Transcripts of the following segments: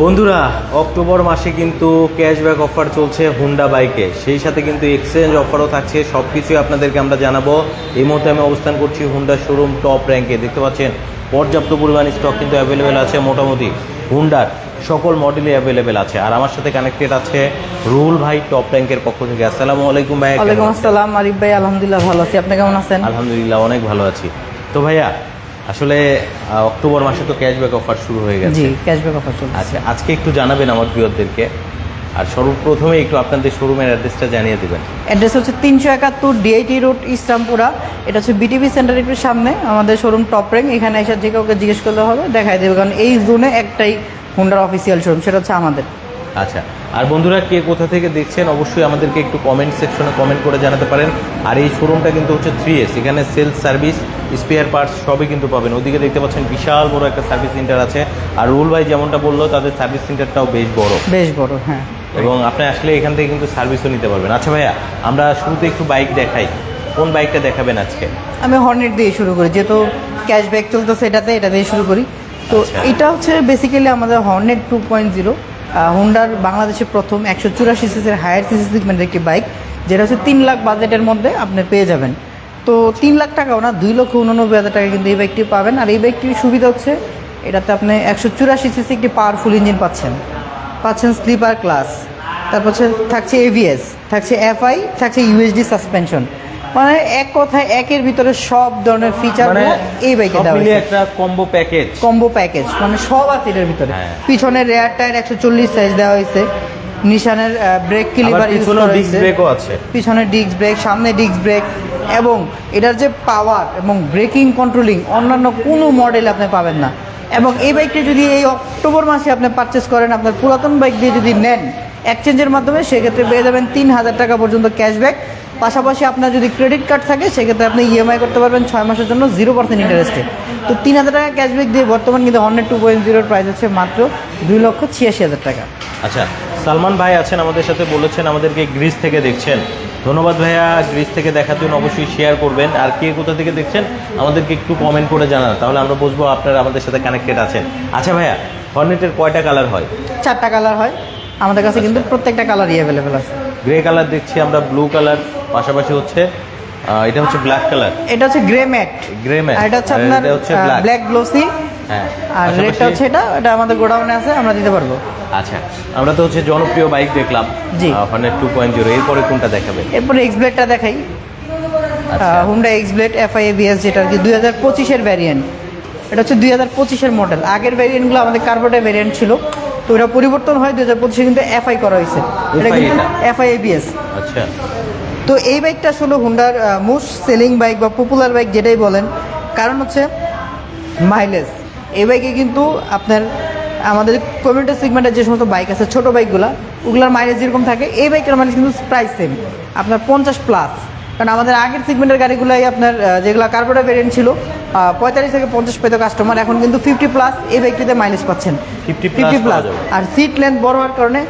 বন্ধুরা, অক্টোবর মাসে কিন্তু ক্যাশব্যাক অফার চলছে হুন্ডা বাইকে, সেই সাথে কিন্তু এক্সচেঞ্জ অফারও থাকছে। সব কিছুই আপনাদেরকে আমরা জানাবো। এই মুহূর্তে আমি অবস্থান করছি হুন্ডা শোরুম টপ র্যাঙ্কে। দেখতে পাচ্ছেন পর্যাপ্ত পরিমাণ স্টক কিন্তু অ্যাভেলেবেল আছে। মোটামুটি হুন্ডার সকল মডেলই অ্যাভেলেবেল আছে। আর আমার সাথে কানেক্টেড আছে রুহুল ভাই টপ র্যাঙ্কের পক্ষ থেকে। আসসালামু আলাইকুম ভাই। ওয়ালাইকুম আসসালাম আরিফ ভাই, আলহামদুলিল্লাহ ভালো আছি। আপনি কেমন আছেন? আলহামদুলিল্লাহ অনেক ভালো আছি। তো ভাইয়া, আসলে অক্টোবর মাসে তো ক্যাশব্যাক অফার শুরু হয়ে গেছে। জি, ক্যাশব্যাক অফার চলছে। আচ্ছা, আজকে একটু জানাবেন আমার প্রিয়দেরকে, আর সর্বপ্রথমে একটু আপনাদের শোরুমের অ্যাড্রেসটা জানিয়ে দেবেন। অ্যাড্রেস হচ্ছে 371 ডিআইটি রোড ইসলামপুরা। এটা হচ্ছে বিটিভি সেন্টারের একটু সামনে আমাদের শোরুম টপ র্যাঙ্ক। এখানে এসে যে কাউকে জিজ্ঞেস করলে হবে, দেখাই দেবে, কারণ এই জোনে একটাই হুন্ডার অফিসিয়াল শোরুম, সেটা হচ্ছে আমাদের। আচ্ছা, আর বন্ধুরা কে কোথা থেকে দেখছেন অবশ্যই আমাদেরকে একটু কমেন্ট সেকশনে কমেন্ট করে জানাতে পারেন। আর এই শোরুমটা কিন্তু হচ্ছে 3S, এখানে সেলস সার্ভিস স্পেয়ার পার্টস সবই কিন্তু পাবেন। ওদিকে দেখতে পাচ্ছেন বিশাল বড় একটা সার্ভিস সেন্টার আছে। আর রুহুল ভাই যেমনটা বললো, তাদের সার্ভিস সেন্টারটাও বেশ বড়, হ্যাঁ। এবং আপনি আসলে এখান থেকে কিন্তু সার্ভিসও নিতে পারবেন। আচ্ছা ভাইয়া, আমরা শুরুতে একটু বাইক দেখাই। কোন বাইকটা দেখাবেন আজকে? আমি হর্নেট দিয়ে শুরু করি, যেহেতু ক্যাশব্যাক চলতেছে এটা দিয়ে শুরু করি। তো আচ্ছা। এটা হচ্ছে বেসিক্যালি আমাদের হর্নেট 2.0, হুন্ডার বাংলাদেশে প্রথম 184 সিসির হায়ার সিসি সেগমেন্টের একটি বাইক, যেটা হচ্ছে 3 লাখ বাজেটের মধ্যে আপনি পেয়ে যাবেন। তো 3 লাখ টাকাও না, 2,89,000 টাকা কিন্তু এই বাইকটি পাবেন। আর এই বাইকটির সুবিধা হচ্ছে এটাতে আপনি 184 সিসি একটি পাওয়ারফুল ইঞ্জিন পাচ্ছেন স্লিপার ক্লাস, তারপর থাকছে এভিএস, থাকছে এফআই, থাকছে ইউএসডি সাসপেনশন। মানে এক কথায় একের ভিতরে সব ধরনের ফিচার এই বাইকে দেওয়া হয়েছে। একটা কম্বো প্যাকেজ, মানে সব আছে এটার ভিতরে। হ্যাঁ। পিছনের রেয়ার টায়ার 140 সাইজ দেওয়া হয়েছে, নিশানের ব্রেক ক্লিপার ইউজ করা হয়েছে, ব্রেকও আছে, পিছনে ডিস্ক ব্রেক, সামনে ডিস্ক ব্রেক, এবং এটার যে পাওয়ার এবং ব্রেকিং কন্ট্রোলিং অন্যান্য কোনো মডেল আপনি পাবেন না। এবং এই বাইকটি যদি এই অক্টোবর মাসে আপনি পারচেস করেন, আপনার পুরাতন বাইক দিয়ে যদি নেন এক্সচেঞ্জের মাধ্যমে, সেক্ষেত্রে পেয়ে যাবেন 3,000 টাকা পর্যন্ত ক্যাশব্যাক। পাশাপাশি আপনার যদি ক্রেডিট কার্ড থাকে, সেক্ষেত্রে আপনি ইএমআই করতে পারবেন 6 মাসের জন্য 0% ইন্টারেস্টে। তো 3,000 টাকা ক্যাশব্যাক দিয়ে বর্তমান কিন্তু হর্নেট 2.0 প্রাইস হচ্ছে মাত্র 2,86,000 টাকা। আচ্ছা, সালমান ভাই আছেন আমাদের সাথে, বলেছেন আমাদেরকে গ্রিস থেকে দেখছেন। ধন্যবাদ ভাইয়া, গ্রিস থেকে দেখার জন্য অবশ্যই শেয়ার করবেন। আর কে কোথা থেকে দেখছেন আমাদেরকে একটু কমেন্ট করে জানান, তাহলে আমরা বুঝবো আপনারা আমাদের সাথে কানেক্টেড আছেন। আচ্ছা ভাইয়া, হর্নেটের কয়টা কালার হয়? 4টা কালার হয় আমাদের কাছে, কিন্তু প্রত্যেকটা কালারই অ্যাভেলেবেল আছে। গ্রে কালার দেখছি আমরা, ব্লু কালার, পাশাপাশি হচ্ছে এটা হচ্ছে ব্ল্যাক কালার। এটা হচ্ছে গ্রে ম্যাট, আর এটা হচ্ছে আপনার ব্ল্যাক গ্লোসি। হ্যাঁ, আর রেডটা হচ্ছে এটা আমাদের গোডাউনে আছে, আমরা দিতে পারবো। আচ্ছা, আমরা তো হচ্ছে জনপ্রিয় বাইক দেখলাম, জি, হর্নেট 2.0। এরপরে কোনটা দেখাবেন? এরপরে এক্সব্লেডটা দেখাই। হুন্ডা এক্সব্লেড এফআই এবিএস, যেটা আর কি 2025-এর ভ্যারিয়েন্ট। এটা হচ্ছে 2025-এর মডেল। আগের ভ্যারিয়েন্টগুলো আমাদের কার্বোরেটর ভ্যারিয়েন্ট ছিল, তো এটা পরিবর্তন হয় 2025-এ কিন্তু এফআই করা হয়েছে। এটা কিন্তু এফআই এবিএস। আচ্ছা, তো এই বাইকটা আসলে হুন্ডার মোস্ট সেলিং বাইক বা পপুলার বাইক যেটাই বলেন, কারণ হচ্ছে মাইলেজ। এই বাইকে কিন্তু আপনার আমাদের কমিউনিটি সেগমেন্টের যে সমস্ত বাইক আছে, ছোটো বাইকগুলো, ওগুলোর মাইলেজ যেরকম থাকে, এই বাইকের মাইলেজ কিন্তু প্রাইস সেম, আপনার 50+। কারণ আমাদের আগের সেগমেন্টের গাড়িগুলোই আপনার যেগুলো কার্বোরেটর ভ্যারিয়েন্ট ছিল 45 থেকে 50 পেত কাস্টমার, এখন কিন্তু 50+ এই বাইকটিতে মাইলেজ পাচ্ছেন 50+। আর সিট লেন্থ বড় হওয়ার কারণে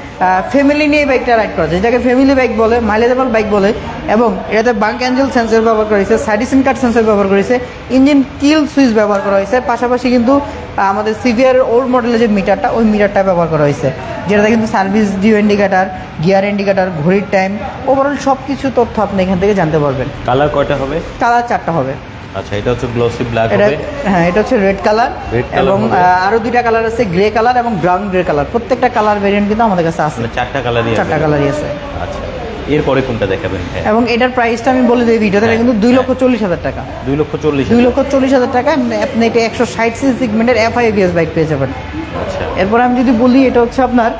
ফ্যামিলি নিয়ে এই বাইকটা রাইড করা যায়, যেটাকে ফ্যামিলি বাইক বলে, মাইলেজেবল বাইক বলে। এবং এটাতে বাঙ্ক অ্যাঞ্জেল সেন্সর ব্যবহার করা হয়েছে, সাইড স্ক্রিন কাট সেন্সর ব্যবহার করা হয়েছে, ইঞ্জিন কিল সুইচ ব্যবহার করা হয়েছে। পাশাপাশি কিন্তু আমাদের সিভিয়ার ওল্ড মডেলের যে মিটারটা, ওই মিটারটা ব্যবহার করা হয়েছে, যেটাতে কিন্তু service due indicator, gear indicator, ঘড়ির টাইম, ওভারঅল সব কিছু তথ্য আপনি এখান থেকে জানতে পারবেন। কালার কয়টা হবে? কালার 4টা হবে। আচ্ছা, এটা হচ্ছে গ্লসি ব্ল্যাক হবে। হ্যাঁ, এটা হচ্ছে রেড কালার, এবং আরো 2টা কালার আছে, গ্রে কালার এবং ব্রাউন গ্রে কালার। প্রত্যেকটা কালার ভেরিয়েন্ট কিন্তু আমাদের কাছে আছে। 4টা কালারই আছে। আচ্ছা, এরপরে কোনটা দেখাবেন? এবং এটার প্রাইসটা আমি বলে দিই ভিডিওতে, কিন্তু 2,40,000 টাকা। 2,40,000 টাকা আপনি এটা 160 সিসি সেগমেন্টের এফআই এবিএস বাইক পেয়ে যাবেন। আচ্ছা, এরপর আমি যদি বলি, এটা হচ্ছে আপনার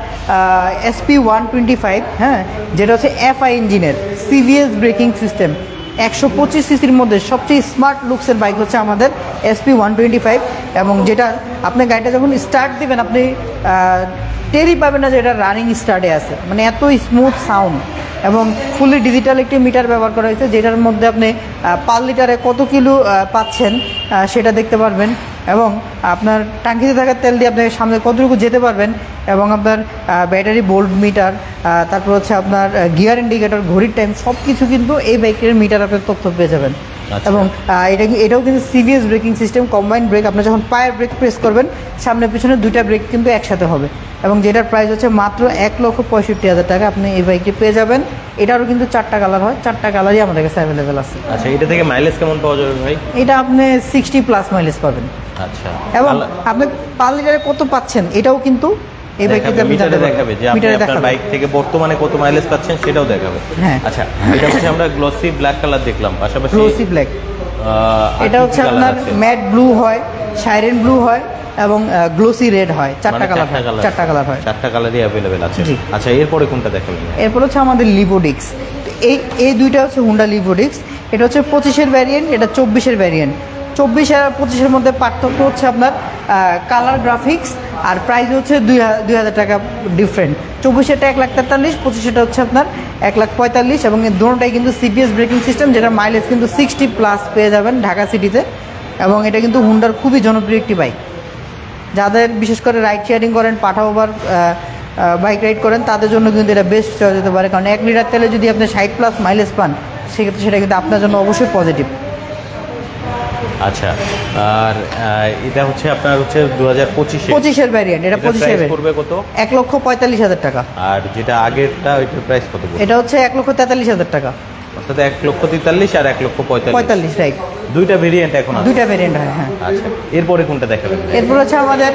SP125, হ্যাঁ, যেটা হচ্ছে এফআই ইঞ্জিনের সিভিএস ব্রেকিং সিস্টেম। 125 সিসির মধ্যে সবচেয়ে স্মার্ট লুকসের বাইক হচ্ছে আমাদের SP125। এবং যেটা আপনি গাড়িটা যখন স্টার্ট দিবেন, আপনি টেরই পাবেন না যে এটা রানিং স্টার্টে আছে, মানে এত স্মুথ সাউন্ড। এবং ফুলি ডিজিটাল একটি মিটার ব্যবহার করা হয়েছে, যেটার মধ্যে আপনি পার লিটারে কত কিলো পাচ্ছেন সেটা দেখতে পারবেন। এবং আপনার ট্যাঙ্কিতে থাকা তেল দিয়ে আপনি সামনে কতটুকু যেতে পারবেন, এবং আপনার ব্যাটারি ভোল্ট মিটার, তারপর হচ্ছে আপনার গিয়ার ইন্ডিকেটর, ঘড়ির টাইম, সব কিছু কিন্তু এই বাইকের মিটার আপনি তথ্য পেয়ে যাবেন। আচ্ছা। এবং এটাও কিন্তু CBS braking system, combined brake. আপনি যখন পায়ের ব্রেক প্রেস করবেন সামনে পিছনে দুইটা ব্রেক কিন্তু একসাথে হবে, এবং যেটার প্রাইস হচ্ছে মাত্র 1,65,000 টাকা। আপনি এই বাইকটি পেয়ে যাবেন। এটারও কিন্তু 4টা কালার হয়, 4টা কালারই আমাদের কাছে অ্যাভেলেবেল আছে। আচ্ছা, এটা থেকে মাইলেজ কেমন পাওয়া যাবে ভাই? এটা আপনি 60+ মাইলেজ পাবেন। আচ্ছা, এবং আপনি পার লিটারে কত পাচ্ছেন এটাও কিন্তু এই বাইকটিতে আপনি জানতে পারবেন। দেখাবে যে আপনি মিটারে আপনার দেখাবে। বাইক থেকে বর্তমানে কত মাইলেজ পাচ্ছেন সেটাও দেখাবে। হ্যাঁ। আচ্ছা, এটা হচ্ছে আমরা গ্লসি ব্ল্যাক কালার দেখলাম, পাশাপাশি গ্লোসি ব্ল্যাক। আর এটা কি হচ্ছে colour আপনার আছে? ম্যাট ব্লু হয়, সাইরেন ব্লু হয় এবং গ্লোসি রেড হয়। 4টা মানে কালার, 4টা কালার হয়। 4টা কালারই অ্যাভেলেবেল আছে। জি। আচ্ছা, এরপরে কোনটা দেখাবেন? এরপর হচ্ছে আমাদের লিভোডিক্স। এই দুইটা হচ্ছে হুন্ডা লিভোডিক্স। এটা হচ্ছে 25-এর ভ্যারিয়েন্ট, এটা 24-এর ভ্যারিয়েন্ট। 24 আর 25-এর মধ্যে পার্থক্য হচ্ছে আপনার কালার, গ্রাফিক্স আর প্রাইস হচ্ছে 2,000 টাকা ডিফারেন্ট। 24-এটা 1,43,000, 25-এটা হচ্ছে আপনার 1,45,000 এবং এই দুটোটাই কিন্তু সিবিএস ব্রেকিং সিস্টেম, যেটা মাইলেজ কিন্তু 60+ পেয়ে যাবেন ঢাকা সিটিতে। এবং এটা কিন্তু হুন্ডার খুবই জনপ্রিয় একটি বাইক। যাদের বিশেষ করে রাইড শেয়ারিং করেন, পাঠা ওভার বাইক রাইড করেন, তাদের জন্য কিন্তু এটা বেস্ট চয়েস হতে পারে। কারণ 1 লিটার তেলে যদি আপনি 60+ মাইলেজ পান, সেক্ষেত্রে সেটা কিন্তু আপনার জন্য অবশ্যই পজিটিভ। আচ্ছা, আর এটা হচ্ছে আপনার হচ্ছে 2025-এ 25-এর ভ্যারিয়েন্ট, এটা 25-এর পড়বে কত? 1,45,000 টাকা। আর যেটা আগেরটা ওইটার প্রাইস কত পড়বে? এটা হচ্ছে 1,43,000 টাকা। অর্থাৎ 1,43,000 আর 1,45,000। 45, রাইট। দুইটা ভেরিয়েন্ট এখন আছে। দুইটা ভেরিয়েন্ট হয়, হ্যাঁ। আচ্ছা, এরপরে কোনটা দেখাবেন? এরপর হচ্ছে আমাদের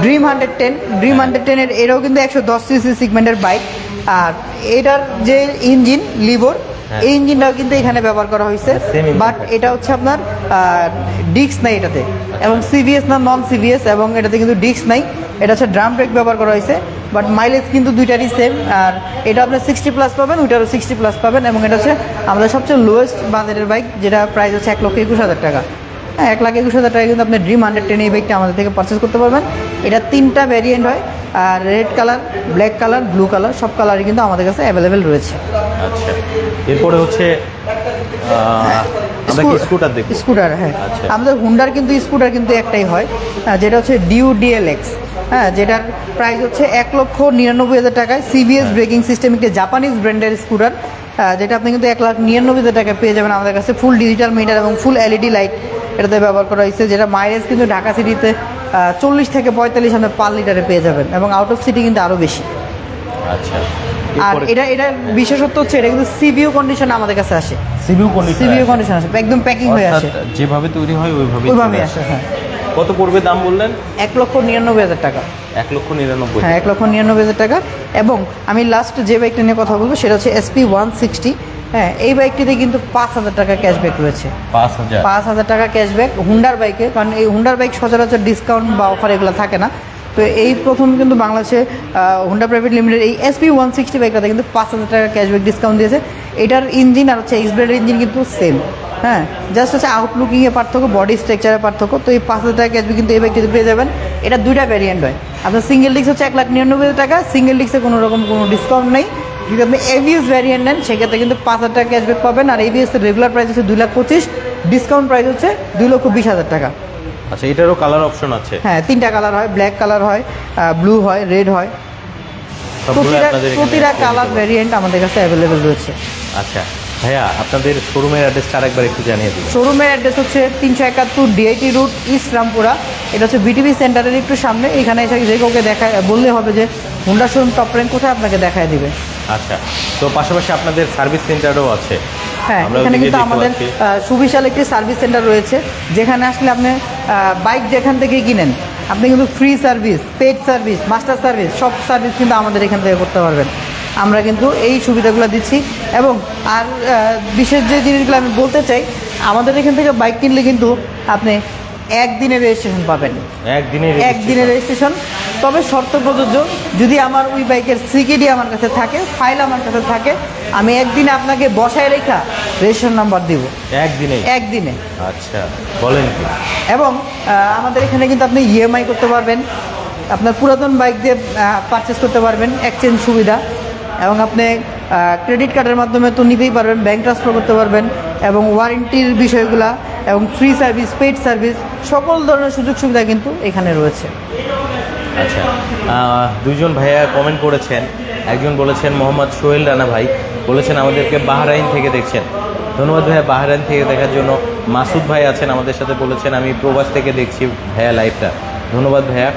ড্রিম 110 এরও কিন্তু 110 সিসি সেগমেন্টের বাইক। আর এটার যে ইঞ্জিন লিভর, হ্যাঁ। এই ইঞ্জিনটাও কিন্তু এখানে ব্যবহার করা হয়েছে, Same engine বাট থাকে। এটা হচ্ছে আপনার ডিস্ক নাই এটাতে, এবং সিবিএস না নন সিবিএস, এবং এটাতে কিন্তু ডিস্ক নাই। এটা হচ্ছে ড্রাম ব্রেক ব্যবহার করা হয়েছে, বাট মাইলেজ কিন্তু দুইটারই সেম। আর এটা আপনার 60+ পাবেন, ওইটারও 60+ পাবেন। এবং এটা হচ্ছে আমাদের সবচেয়ে লোয়েস্ট বাজেটের বাইক, যেটা প্রাইস হচ্ছে 1,21,000 টাকা। হ্যাঁ, 1,21,000 টাকা কিন্তু আপনি ড্রিম 110 এই বাইকটা আমাদের থেকে পারচেস করতে পারবেন। এটা 3টা ভ্যারিয়েন্ট হয়, আর red colour, black colour, blue colour, সব কালারই কিন্তু আমাদের কাছে অ্যাভেলেবেল রয়েছে। আচ্ছা, এরপরে হচ্ছে আমরা কি স্কুটার দেখব? স্কুটার, হ্যাঁ। আচ্ছা। আমাদের হুন্ডার কিন্তু স্কুটার কিন্তু একটাই হয়, যেটা হচ্ছে ডিউ ডিএলএক্স। হ্যাঁ, যেটার প্রাইস হচ্ছে 1,99,000 টাকায়। সিবিএস ব্রেকিং সিস্টেম, একটি জাপানিজ ব্র্যান্ডের স্কুটার, যেটা আপনি কিন্তু 1,99,000 টাকায় পেয়ে যাবেন আমাদের কাছে। ফুল ডিজিটাল মিটার এবং ফুল এলইডি লাইট এটাতে ব্যবহার করা হয়েছে, যেটা মাইলেজ কিন্তু ঢাকা সিটিতে 40 থেকে 45 আপনি পার লিটারে পেয়ে যাবেন, এবং আউট অফ সিটি কিন্তু আরও বেশি। আচ্ছা, আর এটার বিশেষত্ব হচ্ছে এটা কিন্তু সিবিইউ কন্ডিশন আমাদের কাছে আসে। সিবিইউ কন্ডিশন আসে, একদম প্যাকিং হয়ে আসে, যেভাবে তৈরি হয় ওইভাবে আসে। হ্যাঁ। কত পড়বে দাম বললেন? 1,99,000 টাকা। 1,99,000। হ্যাঁ, 1,99,000 টাকা। এবং আমি লাস্ট যে বাইকটা নিয়ে কথা বলবো সেটা হচ্ছে SP 160। হ্যাঁ, এই বাইকটিতে কিন্তু 5,000 টাকা ক্যাশব্যাক রয়েছে। 5,000? 5,000 টাকা ক্যাশব্যাক হুন্ডার বাইকে, কারণ এই হুন্ডার বাইক সচরাচর ডিসকাউন্ট বা অফার এগুলো থাকে না। তো এই প্রথম কিন্তু বাংলাদেশে হুন্ডা প্রাইভেট লিমিটেড এই SP 160 বাইকটাতে কিন্তু 5,000 টাকা ক্যাশব্যাক ডিসকাউন্ট দিয়েছে। এটার ইঞ্জিন আর হচ্ছে এক্সব্লেডের ইঞ্জিন কিন্তু সেম। হ্যাঁ, জাস্ট হচ্ছে আউটলুকিংয়ে পার্থক্য, বডি স্ট্রাকচারের পার্থক্য। তো এই 5,000 টাকা ক্যাশব্যাক কিন্তু এই বাইকটিতে পেয়ে যাবেন। এটা দুইটা ভ্যারিয়েন্ট হয়। আপনার সিঙ্গেল ডিস্ক হচ্ছে 1,99,000 টাকা, সিঙ্গেল ডিস্কে কোনো রকম কোনো ডিসকাউন্ট নেই। যদি আপনি এবিএস ভ্যারিয়েন্ট নেন সেক্ষেত্রে কিন্তু 5,000 টাকা ক্যাশব্যাক পাবেন। আর এবিএস এর রেগুলার প্রাইস হচ্ছে 2,25,000, ডিসকাউন্ট প্রাইস হচ্ছে 2,20,000 টাকা। আচ্ছা, এটারও কালার অপশন আছে? হ্যাঁ, 3টা কালার হয়, ব্ল্যাক কালার হয়, ব্লু হয়, রেড হয়। প্রতিটা কালার ভ্যারিয়েন্ট আমাদের কাছে অ্যাভেলেবেল রয়েছে। আচ্ছা ভাইয়া, আপনাদের শোরুমের অ্যাড্রেসটা আরেকবার একটু জানিয়ে দিন। শোরুমের অ্যাড্রেস হচ্ছে 371 ডিআইটি রোড, ইস্ট রামপুরা। এটা হচ্ছে বিটিভি সেন্টারের একটু সামনে। এখানে এসে যে কাউকে বললে হবে যে হুন্ডা শোরুম টপ র্যাঙ্ক কোথায়, আপনাকে দেখায় দিবে। আচ্ছা, তো পাশাপাশি আপনাদের সার্ভিস সেন্টারও আছে? হ্যাঁ, আমরা এখানে ওদিকে কিন্তু দেখতে আমাদের পাচ্ছি। সুবিশাল একটি সার্ভিস সেন্টার রয়েছে, যেখানে আসলে আপনি বাইক যেখান থেকে কিনেন আপনি কিন্তু free service, paid service, master service, সব সার্ভিস কিন্তু আমাদের এখান থেকে করতে পারবেন। আমরা কিন্তু এই সুবিধাগুলো দিচ্ছি। এবং আর বিশেষ যে জিনিসগুলো আমি বলতে চাই, আমাদের এখান থেকে বাইক কিনলে কিন্তু আপনি একদিনের রেজিস্ট্রেশন পাবেন। একদিনের রেজিস্ট্রেশন, তবে শর্ত প্রযোজ্য। যদি আমার ওই বাইকের সিকিডি আমার কাছে থাকে, ফাইল আমার কাছে থাকে, আমি একদিনে আপনাকে বসায় রেখা রেজিস্ট্রেশন নাম্বার দিব। একদিনে। আচ্ছা, বলেন কি? এবং আমাদের এখানে কিন্তু আপনি ইএমআই করতে পারবেন, আপনার পুরাতন বাইক দিয়ে পারচেস করতে পারবেন, এক্সচেঞ্জ সুবিধা। এবং আপনি ক্রেডিট কার্ডের মাধ্যমে তো নিতেই পারবেন, ব্যাংক ট্রান্সফার করতে পারবেন, এবং ওয়ারেন্টির বিষয়গুলা এবং ফ্রি সার্ভিস, পেড সার্ভিস, সকল ধরনের সুযোগ সুবিধা কিন্তু এখানে রয়েছে। আচ্ছা, দুইজন ভাইয়া কমেন্ট করেছেন। একজন বলেছেন মোহাম্মদ সোহেল রানা ভাই, বলেছেন আমাদেরকে বাহরাইন থেকে দেখছেন। ধন্যবাদ ভাইয়া বাহরাইন থেকে দেখার জন্য। মাসুদ ভাই আছেন আমাদের সাথে, বলেছেন আমি প্রবাস থেকে দেখছি ভাইয়া লাইভটা। ধন্যবাদ ভাইয়া।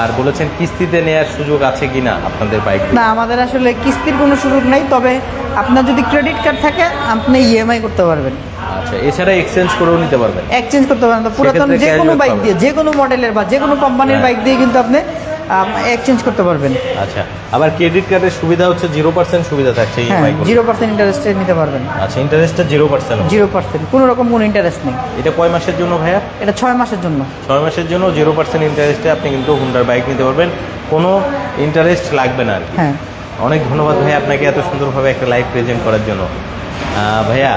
আর বলেছেন কিস্তিতে নেওয়ার সুযোগ আছে কি না আপনাদের বাইক? না, আমাদের আসলে কিস্তির কোনো সুযোগ নেই, তবে আপনার যদি ক্রেডিট কার্ড থাকে আপনি ইএমআই করতে পারবেন। আচ্ছা, এছাড়া এক্সচেঞ্জ করেও নিতে পারবেন? এক্সচেঞ্জ করতে পারেন, তো পুরাতন সেক্ষেত্রে যে কোনো cashback বাইক পাবেন। দিয়ে, যে কোনো মডেলের বা যে কোনো কোম্পানির হ্যাঁ। বাইক দিয়ে কিন্তু আপনি এক্সচেঞ্জ করতে পারবেন। আচ্ছা, আবার ক্রেডিট কার্ডের সুবিধা হচ্ছে 0% সুবিধা থাকছে এই হ্যাঁ, বাইকগুলো। 0% ইন্টারেস্টে নিতে পারবেন। আচ্ছা, ইন্টারেস্টটা 0%? 0%, কোনো রকম কোনো ইন্টারেস্ট নেই। এটা কয় মাসের জন্য ভাইয়া? এটা 6 মাসের জন্য। 6 মাসের জন্য 0% ইন্টারেস্টে আপনি কিন্তু হুন্ডার বাইক নিতে পারবেন, কোনো ইন্টারেস্ট লাগবে না আর কি। হ্যাঁ, অনেক ধন্যবাদ ভাইয়া আপনাকে এত সুন্দরভাবে একটা লাইভ প্রেজেন্ট করার জন্য। ভাইয়া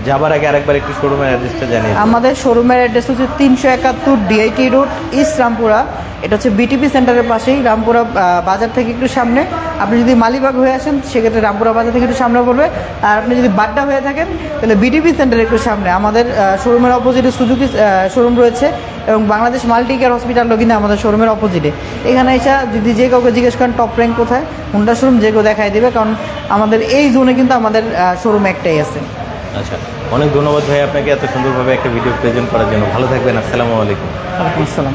যাবার আগে আরেকবার একটু শোরুমের অ্যাড্রেসটা জানিয়ে দিন। আমাদের শোরুমের অ্যাড্রেস হচ্ছে 371 ডিআইটি রোড, ইস্ট রামপুরা। এটা হচ্ছে বিটিপি সেন্টারের পাশেই, রামপুরা বাজার থেকে একটু সামনে। আপনি যদি মালিবাগ হয়ে আসেন সেক্ষেত্রে রামপুরা বাজার থেকে একটু সামনে পড়বে। আর আপনি যদি বাড্ডা হয়ে থাকেন তাহলে বিটিপি সেন্টারের একটু সামনে। আমাদের শোরুমের অপোজিটে সুজুকি শোরুম রয়েছে, এবং বাংলাদেশ মাল্টি কেয়ার হসপিটালও কিন্তু আমাদের শোরুমের অপোজিটে। এখানে এসে যদি যে কাউকে জিজ্ঞেস করেন টপ র্যাঙ্ক কোথায়, হুন্ডা শোরুম, যে কেউ দেখাই দেবে, কারণ আমাদের এই জোনে কিন্তু আমাদের শোরুম একটাই আছে। আচ্ছা, অনেক ধন্যবাদ ভাই আপনাকে এত সুন্দরভাবে একটা ভিডিও প্রেজেন্ট করার জন্য। ভালো থাকবেন। আসসালামু আলাইকুম। ওয়ালাইকুম আসসালাম।